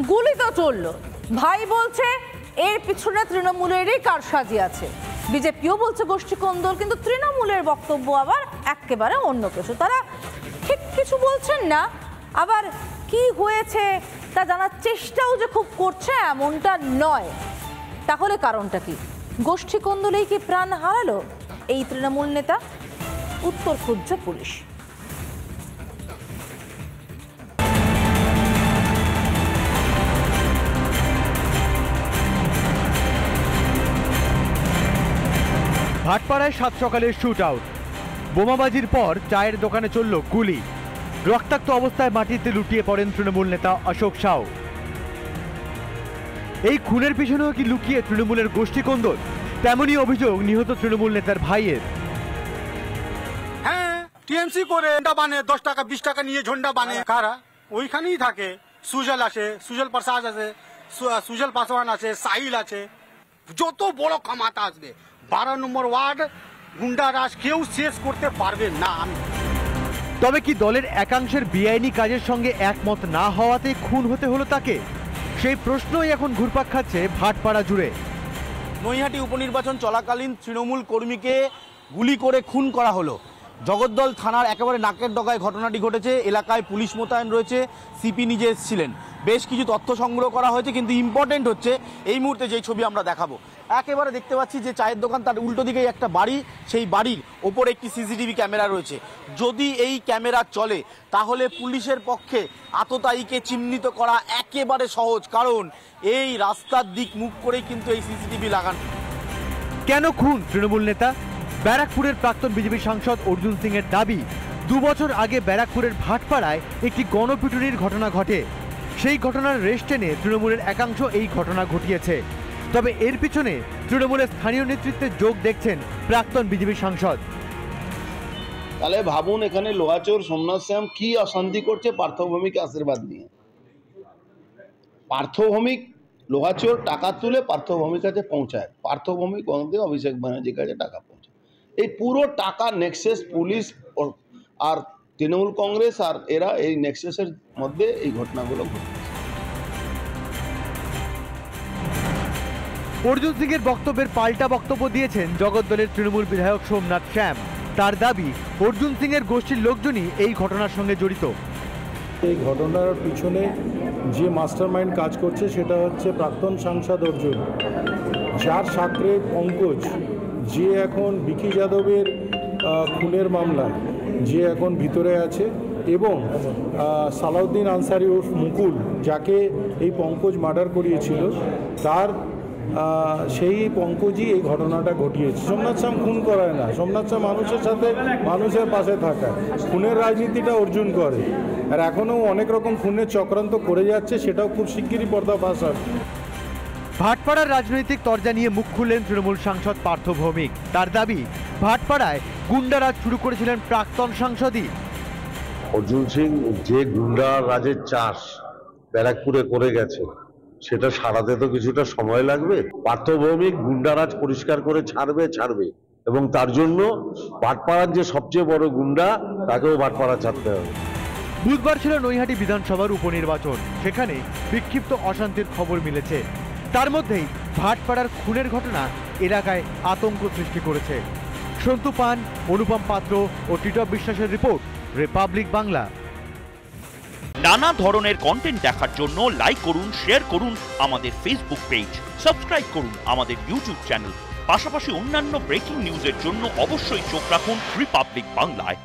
গুলি তো চললো, ভাই বলছে এর পিছনে তৃণমূলেরই কারসাজি আছে, বিজেপিও বলছে গোষ্ঠী কোন্দল, কিন্তু তৃণমূলের বক্তব্য আবার একেবারে অন্য কিছু। তারা ঠিক কিছু বলছেন না, আবার কি হয়েছে তা জানার চেষ্টাও যে খুব করছে এমনটা নয়। তাহলে কারণটা কি? গোষ্ঠী কোন্দলেই কি প্রাণ হারালো এই তৃণমূল নেতা? উত্তর খুঁজছে পুলিশ। ভাটপাড়ায় সাত সকালের শুট আউট, বোমাবাজির পর চায়ের দোকানে চলল গুলি, রক্তাক্ত অবস্থায় মাটিতে লুটিয়ে পড়েন তৃণমূল নেতা অশোক সাউ। এই খুনের পিছনেও কি লুকিয়ে তৃণমূলের গোষ্ঠী কোন্দল? তেমনই অভিযোগ নিহত তৃণমূল নেতার ভাইয়ের। হ্যাঁ, টিএমসি করে ঝন্ডা বানে, 10 টাকা 20 টাকা নিয়ে ঝন্ডা বানে। কারা ওইখানেই থাকে, সুজল আছে, সুজল প্রসাদ আছে, সুজল পাসওয়ান আছে, সাহিল আছে, যত বড় কামাতা আসবে 12 নম্বর ওয়ার্ড গুন্ডারাজ কেউ শেষ করতে পারবে না। তবে কি দলের একাংশের বেআইনি কাজের সঙ্গে একমত না হওয়াতে খুন হতে হলো তাকে? সেই প্রশ্নই এখন ঘুরপাক খাচ্ছে ভাটপাড়া জুড়ে। নৈহাটি উপনির্বাচন চলাকালীন তৃণমূল কর্মীকে গুলি করে খুন করা হলো। জগদ্দল থানার একেবারে নাকের ডগায় ঘটনাটি ঘটেছে। এলাকায় পুলিশ মোতায়েন রয়েছে, সিপি নিজে এসেছিলেন। বেশ কিছু তথ্য সংগ্রহ করা হয়েছে, কিন্তু ইম্পর্টেন্ট হচ্ছে এই মুহূর্তে যেই ছবি আমরা দেখাবো, একেবারে দেখতে পাচ্ছি যে চায়ের দোকান, তার উল্টো দিকেই একটা বাড়ি, সেই বাড়ির ওপর একটি সিসিটিভি ক্যামেরা রয়েছে। যদি এই ক্যামেরা চলে তাহলে পুলিশের পক্ষে আততায়ীকে চিহ্নিত করা একেবারে সহজ, কারণ এই রাস্তার দিক মুখ করেই কিন্তু এই সিসিটিভি লাগানো। কেন খুন তৃণমূল নেতা? ব্যারাকপুরের প্রাক্তন বিজেপি সাংসদ অর্জুন সিং এর দাবি, 2 বছর আগে ব্যারাকপুরের ভাটপাড়ায় একটি গণপিটুনির ঘটনা ঘটে। সেই ঘটনার রেশ টেনে তৃণমূলের একাংশ এই ঘটনা ঘটিয়েছে। তবে এর পিছনে তৃণমূলের স্থানীয় নেতৃত্বের যোগ দেখছেন প্রাক্তন বিজেপি সাংসদ। তাহলে ভাবুন এখানে লোহাচোর সোমনাথ শ্যাম কি অশান্তি করছে পার্থভৌমিক আশীর্বাদ নিয়ে। পার্থভৌমিক লোহাচোর টাকা তুলে পার্থভৌমিক কাছে পৌঁছায়, পার্থভৌমিক অভিষেক ব্যানার্জির কাছে টাকা পৌঁছায়। এই পুরো টাকা নেক্সাস পুলিশ আর তৃণমূল কংগ্রেস আর এরা এই নেক্সাসের মধ্যে এই ঘটনাগুলো ঘটছে। অর্জুন সিং এর বক্তব্যের পাল্টা বক্তব্য দিয়েছেন জগদ্দলের তৃণমূল বিধায়ক সোমনাথ শ্যাম। তার দাবি, অর্জুন সিং এর গোষ্ঠীর লোকজনই এই ঘটনার সঙ্গে জড়িত। এই ঘটনার পিছনে যে মাস্টারমাইন্ড কাজ করছে সেটা হচ্ছে প্রাক্তন সাংসদ অর্জুন, যার সাকরে পঙ্কজ, যে এখন বিকি যাদবের খুনের মামলায় যে এখন ভিতরে আছে, এবং সালাউদ্দিন আনসারি ওরফ মুকুল, যাকে এই পঙ্কজ মার্ডার করিয়েছিল, তার সেই পঙ্কজই এই ঘটনাটা ঘটিয়েছে। সোমনাথ শ্যাম খুন করায় না, সোমনাথ শ্যাম মানুষের সাথে মানুষের পাশে থাকা। খুনের রাজনীতিটা অর্জুন করে, আর এখনও অনেক রকম খুনের চক্রান্ত করে যাচ্ছে, সেটাও খুব শিগগিরই পর্দাফাশ হবে। ভাটপাড়ার রাজনৈতিক তরজা নিয়ে মুখ খুললেন তৃণমূল সাংসদ পার্থ ভৌমিক। তার দাবি, ভাটপাড়ায় গুন্ডারাজ শুরু করেছিলেন প্রাক্তন সাংসদই। অর্জুন সিং যে গুন্ডা রাজের চাষ ব্যারাকপুরে করে গেছে, সেটা সারাতে তো কিছুটা সময় লাগবে। পার্থ ভৌমিক গুন্ডারাজ পরিষ্কার করে ছাড়বে, এবং তার জন্য ভাটপাড়ার যে সবচেয়ে বড় গুন্ডা, তাকেও ভাটপাড়া ছাড়তে হবে। বুধবার ছিল নৈহাটি বিধানসভার উপনির্বাচন। সেখানে বিক্ষিপ্ত অশান্তির খবর মিলেছে। তার মধ্যেই ভাটপাড়ার খুনের ঘটনা এলাকায় আতঙ্ক সৃষ্টি করেছে। সন্তু পান, অনুপম পাত্র ও টিটপ বিশ্বাসের রিপোর্ট, রিপাবলিক বাংলা। নানা ধরনের কন্টেন্ট দেখার জন্য লাইক করুন, শেয়ার করুন আমাদের ফেসবুক পেজ, সাবস্ক্রাইব করুন আমাদের ইউটিউব চ্যানেল। পাশাপাশি অন্যান্য ব্রেকিং নিউজের জন্য অবশ্যই চোখ রাখুন রিপাবলিক বাংলায়।